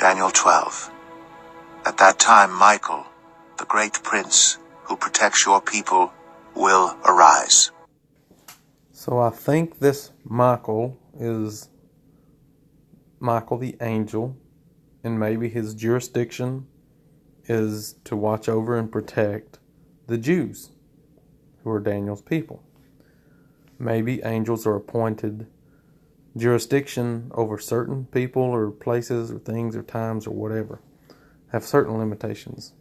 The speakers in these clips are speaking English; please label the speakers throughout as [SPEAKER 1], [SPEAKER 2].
[SPEAKER 1] Daniel 12. At that time Michael, the great prince who protects your people, will arise.
[SPEAKER 2] So I think this Michael is Michael the angel, and maybe his jurisdiction is to watch over and protect the Jews, who are Daniel's people. Maybe angels are appointed jurisdiction over certain people or places or things or times or whatever, have certain limitations.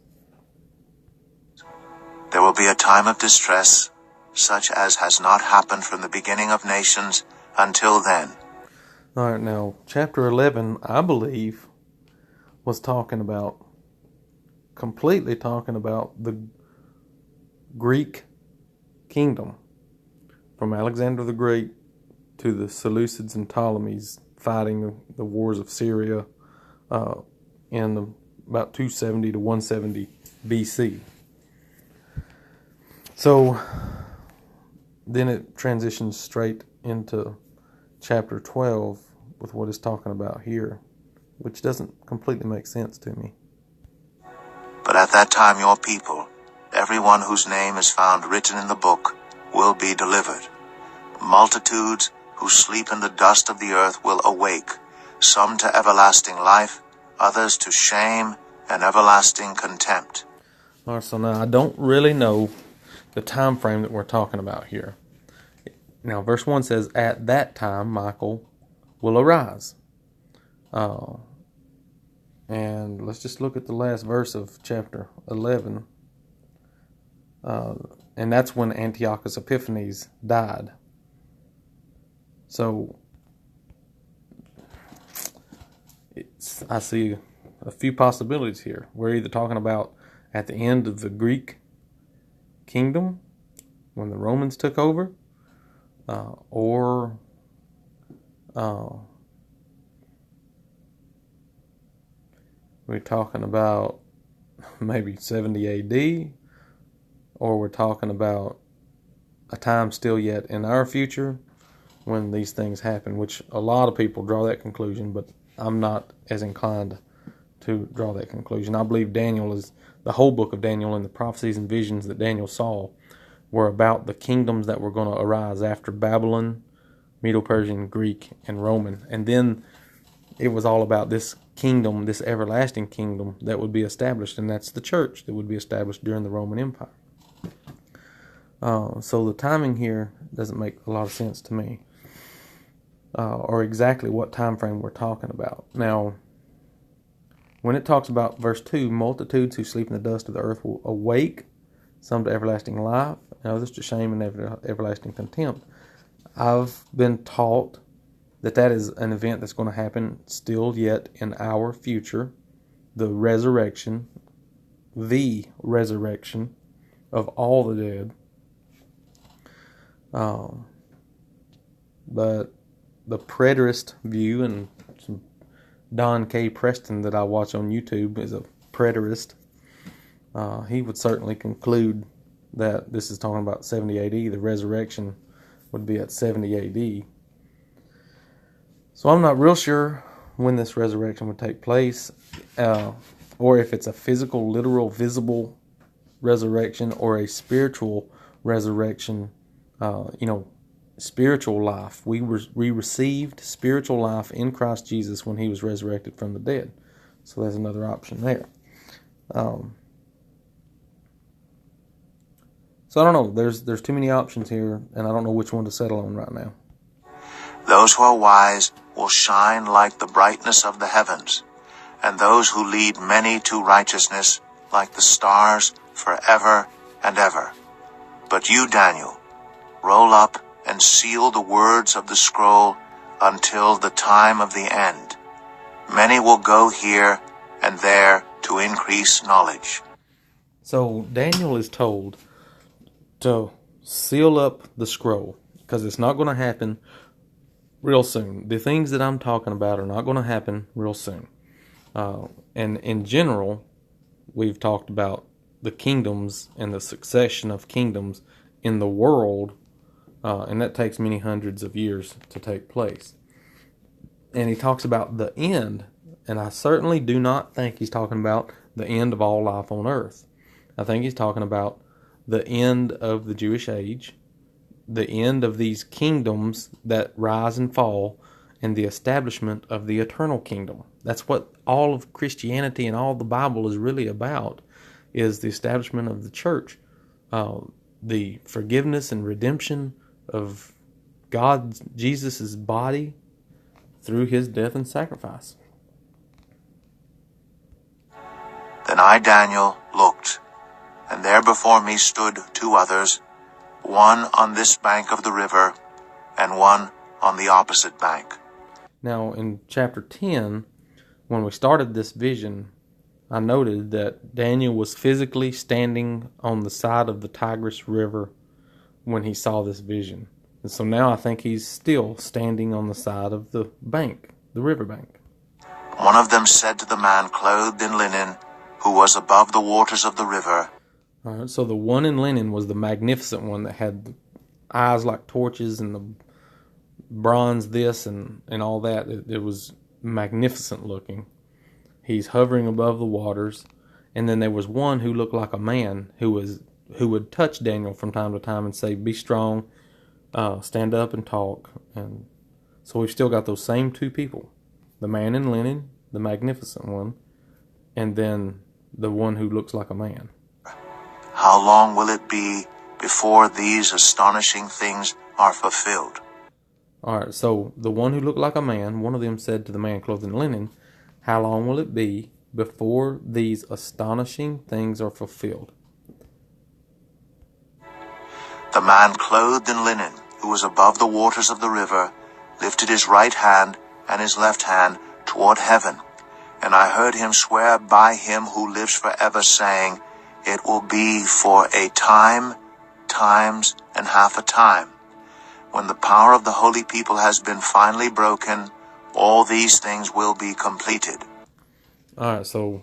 [SPEAKER 1] There will be a time of distress, such as has not happened from the beginning of nations until then.
[SPEAKER 2] All right, now, chapter 11, I believe, was completely talking about the Greek kingdom, from Alexander the Great to the Seleucids and Ptolemies fighting the wars of Syria in about 270 to 170 BC. So then it transitions straight into chapter 12 with what it's talking about here, which doesn't completely make sense to me.
[SPEAKER 1] But at that time your people, everyone whose name is found written in the book, will be delivered. Multitudes who sleep in the dust of the earth will awake, some to everlasting life, others to shame and everlasting contempt.
[SPEAKER 2] All right, so now I don't really know the time frame that we're talking about here. Now, verse 1 says, at that time Michael will arise. And let's just look at the last verse of chapter 11. And that's when Antiochus Epiphanes died. So I see a few possibilities here. We're either talking about at the end of the Greek kingdom, when the Romans took over, or we're talking about maybe 70 AD, or we're talking about a time still yet in our future when these things happen, which a lot of people draw that conclusion, but I'm not as inclined to draw that conclusion. I believe the whole book of Daniel and the prophecies and visions that Daniel saw were about the kingdoms that were going to arise after Babylon, Medo-Persian, Greek, and Roman. And then it was all about this kingdom, this everlasting kingdom that would be established, and that's the church that would be established during the Roman Empire. So the timing here doesn't make a lot of sense to me, or exactly what time frame we're talking about. Now, when it talks about verse 2, multitudes who sleep in the dust of the earth will awake, some to everlasting life, and others to shame and everlasting contempt. I've been taught that is an event that's going to happen still yet in our future, the resurrection of all the dead. But the preterist view, and some Don K. Preston that I watch on YouTube is a preterist. He would certainly conclude that this is talking about 70 AD. The resurrection would be at 70 AD. So I'm not real sure when this resurrection would take place, or if it's a physical, literal, visible resurrection, or a spiritual resurrection, spiritual life. We received spiritual life in Christ Jesus when He was resurrected from the dead. So there's another option there. So I don't know. There's too many options here, and I don't know which one to settle on right now.
[SPEAKER 1] Those who are wise will shine like the brightness of the heavens, and those who lead many to righteousness like the stars forever and ever. But you, Daniel, roll up and seal the words of the scroll until the time of the end. Many will go here and there to increase knowledge.
[SPEAKER 2] So Daniel is told to seal up the scroll, because it's not going to happen real soon. The things that I'm talking about are not going to happen real soon. And in general, we've talked about the kingdoms and the succession of kingdoms in the world, and that takes many hundreds of years to take place. And he talks about the end And I certainly do not think he's talking about the end of all life on earth. I think he's talking about the end of the Jewish age, the end of these kingdoms that rise and fall, and the establishment of the eternal kingdom. That's what all of Christianity and all the Bible is really about, is the establishment of the church, the forgiveness and redemption of God, Jesus' body through his death and sacrifice.
[SPEAKER 1] Then I, Daniel, looked, and there before me stood 2 others, one on this bank of the river, and one on the opposite bank.
[SPEAKER 2] Now, in chapter 10, when we started this vision, I noted that Daniel was physically standing on the side of the Tigris River when he saw this vision. And so now I think he's still standing on the side of the bank, the river bank.
[SPEAKER 1] One of them said to the man clothed in linen, who was above the waters of the river.
[SPEAKER 2] All right, so the one in linen was the magnificent one that had the eyes like torches and the bronze this and all that. It was magnificent looking. He's hovering above the waters. And then there was one who looked like a man who would touch Daniel from time to time and say, "Be strong, stand up and talk." And so we've still got those same 2 people, the man in linen, the magnificent one, and then the one who looks like a man.
[SPEAKER 1] How long will it be before these astonishing things are fulfilled?
[SPEAKER 2] All right, so the one who looked like a man, one of them said to the man clothed in linen, "How long will it be before these astonishing things are fulfilled?"
[SPEAKER 1] The man clothed in linen, who was above the waters of the river, lifted his right hand and his left hand toward heaven. And I heard him swear by him who lives forever, saying, "It will be for a time, times, and half a time. When the power of the holy people has been finally broken, all these things will be completed."
[SPEAKER 2] All right, so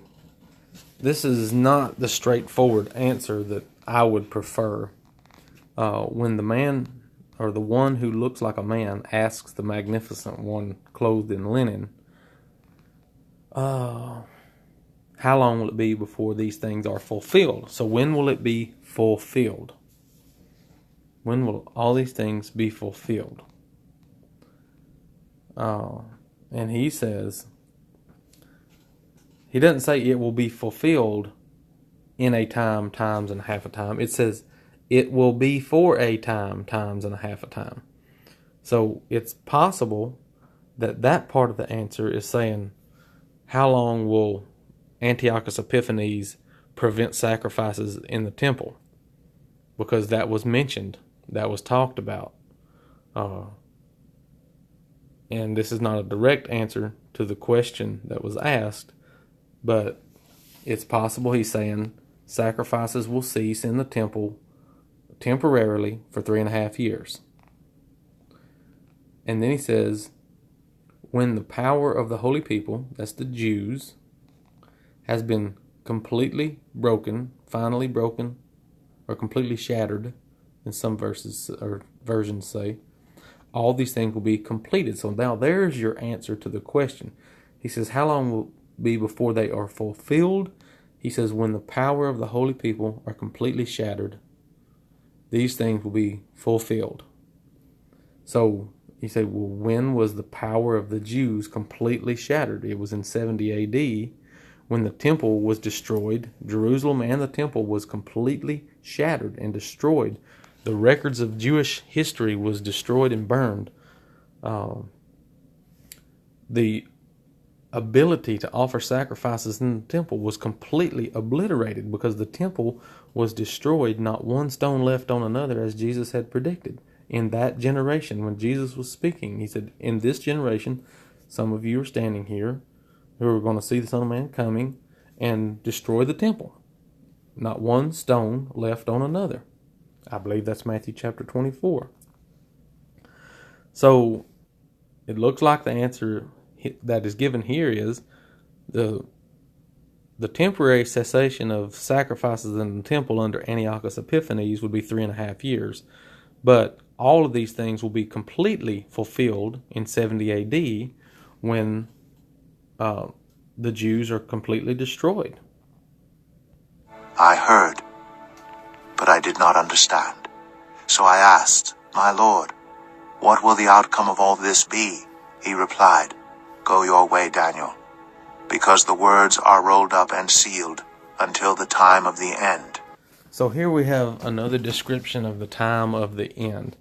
[SPEAKER 2] this is not the straightforward answer that I would prefer. When the man, or the one who looks like a man, asks the magnificent one clothed in linen, how long will it be before these things are fulfilled? So when will it be fulfilled? When will all these things be fulfilled? And he says, he doesn't say it will be fulfilled in a time, times, and half a time. It says it will be for a time, times, and a half a time. So it's possible that that part of the answer is saying, how long will Antiochus Epiphanes prevent sacrifices in the temple? Because that was mentioned, that was talked about. And this is not a direct answer to the question that was asked, but it's possible he's saying sacrifices will cease in the temple temporarily for 3.5 years. And then he says, when the power of the holy people, that's the Jews, has been completely broken, finally broken, or completely shattered, in some verses or versions say, all these things will be completed. So now there's your answer to the question. He says, how long will it be before they are fulfilled? He says, when the power of the holy people are completely shattered, these things will be fulfilled. So you say, well, when was the power of the Jews completely shattered? It was in 70 AD when the temple was destroyed. Jerusalem and the temple was completely shattered and destroyed. The records of Jewish history was destroyed and burned. The ability to offer sacrifices in the temple was completely obliterated because the temple was destroyed, not one stone left on another, as Jesus had predicted. In that generation, when Jesus was speaking, he said, in this generation, some of you are standing here who are going to see the Son of Man coming and destroy the temple. Not one stone left on another. I believe that's Matthew chapter 24. So it looks like the answer that is given here is the temporary cessation of sacrifices in the temple under Antiochus Epiphanes would be 3.5 years. But all of these things will be completely fulfilled in 70 AD when the Jews are completely destroyed.
[SPEAKER 1] I heard, but I did not understand. So I asked, "My Lord, what will the outcome of all this be?" He replied, "Go your way, Daniel, because the words are rolled up and sealed until the time of the end."
[SPEAKER 2] So here we have another description of the time of the end.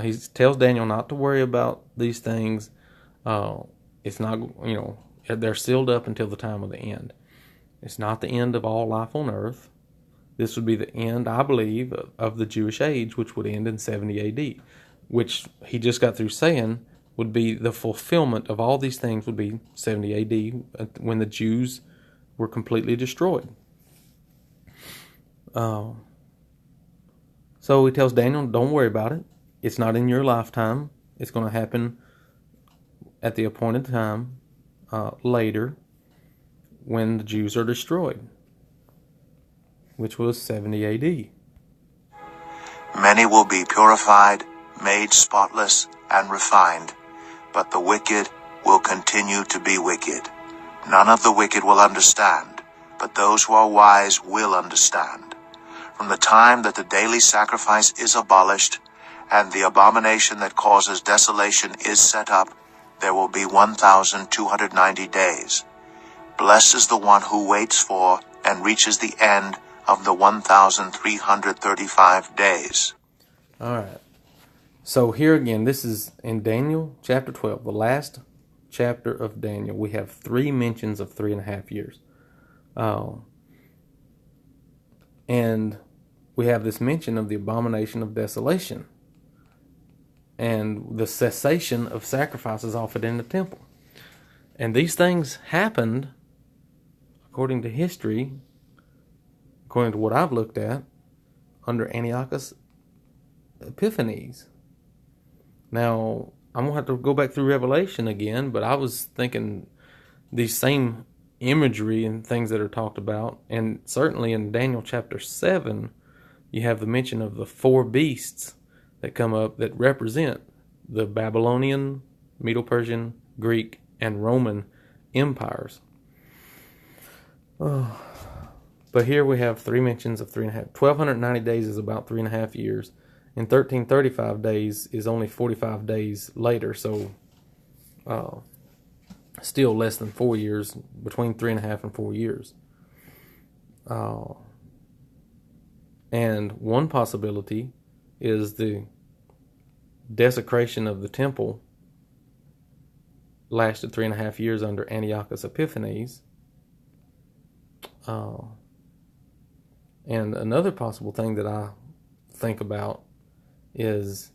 [SPEAKER 2] He tells Daniel not to worry about these things. It's not, they're sealed up until the time of the end. It's not the end of all life on earth. This would be the end, I believe, of the Jewish age, which would end in 70 AD, which he just got through saying would be the fulfillment of all these things would be 70 AD when the Jews were completely destroyed. So he tells Daniel, don't worry about it. It's not in your lifetime. It's going to happen at the appointed time later when the Jews are destroyed, which was 70 AD.
[SPEAKER 1] Many will be purified, made spotless, and refined, but the wicked will continue to be wicked. None of the wicked will understand, but those who are wise will understand. From the time that the daily sacrifice is abolished, and the abomination that causes desolation is set up, there will be 1,290 days. Blessed is the one who waits for and reaches the end of the 1,335 days.
[SPEAKER 2] All right. So here again, this is in Daniel chapter 12, the last chapter of Daniel. We have 3 mentions of 3.5 years. And we have this mention of the abomination of desolation and the cessation of sacrifices offered in the temple. And these things happened, according to history, according to what I've looked at, under Antiochus Epiphanes. Now, I'm going to have to go back through Revelation again, but I was thinking these same imagery and things that are talked about, and certainly in Daniel chapter 7, you have the mention of the 4 beasts that come up that represent the Babylonian, Medo-Persian, Greek, and Roman empires. But here we have 3 mentions of 3.5. 1,290 days is about 3.5 years, and 1,335 days is only 45 days later, so still less than 4 years, between 3.5 and 4 years. And one possibility is the desecration of the temple lasted 3.5 years under Antiochus Epiphanes. And another possible thing that I think about is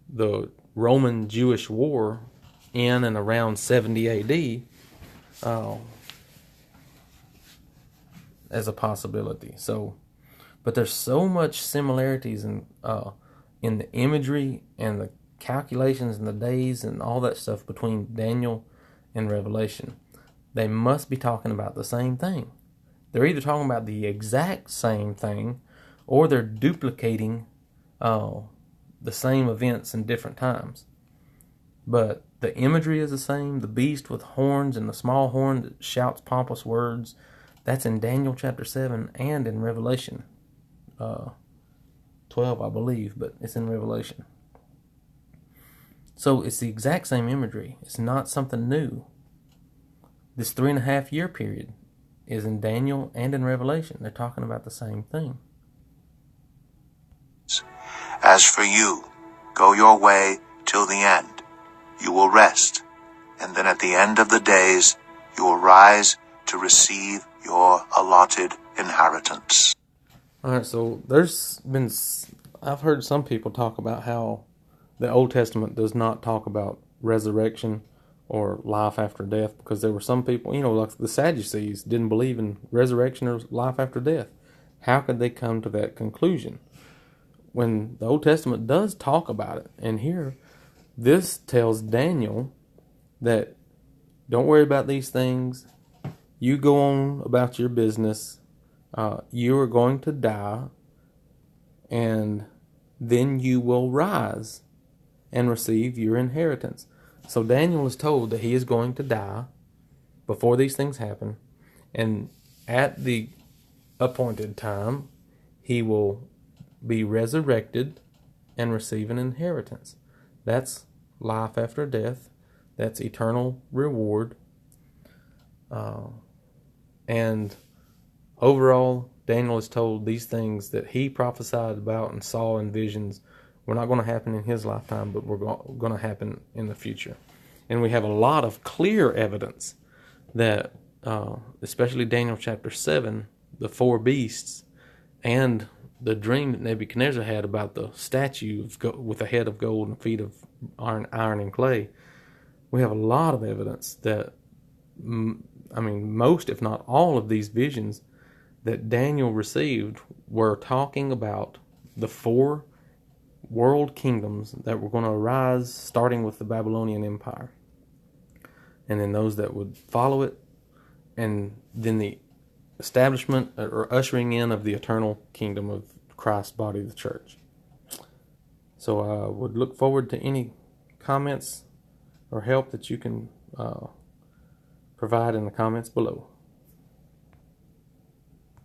[SPEAKER 2] the Roman-Jewish War in and around 70 AD as a possibility. So, but there's so much similarities in the imagery and the calculations and the days and all that stuff between Daniel and Revelation. They must be talking about the same thing. They're either talking about the exact same thing, or they're duplicating the same events in different times. But the imagery is the same. The beast with horns and the small horn that shouts pompous words, that's in Daniel chapter 7 and in Revelation 12, I believe, but it's in Revelation. So it's the exact same imagery. It's not something new. This 3.5 year period is in Daniel and in Revelation. They're talking about the same thing.
[SPEAKER 1] As for you, go your way till the end. You will rest, and then at the end of the days you will rise to receive your allotted inheritance.
[SPEAKER 2] All right, so I've heard some people talk about how the Old Testament does not talk about resurrection or life after death, because there were some people, like the Sadducees, didn't believe in resurrection or life after death. How could they come to that conclusion when the Old Testament does talk about it? And here, this tells Daniel that don't worry about these things. You go on about your business. You are going to die, and then you will rise and receive your inheritance. So Daniel is told that he is going to die before these things happen, and at the appointed time, he will be resurrected and receive an inheritance. That's life after death. That's eternal reward. And overall, Daniel is told these things that he prophesied about and saw in visions were not going to happen in his lifetime, but were going to happen in the future. And we have a lot of clear evidence that, especially Daniel chapter 7, the four beasts, and the dream that Nebuchadnezzar had about the statue with a head of gold and feet of iron and clay. We have a lot of evidence that, most, if not all, of these visions that Daniel received were talking about the four world kingdoms that were going to arise, starting with the Babylonian Empire, and then those that would follow it, and then the establishment or ushering in of the eternal kingdom of Christ's body, the church. So I would look forward to any comments or help that you can provide in the comments below.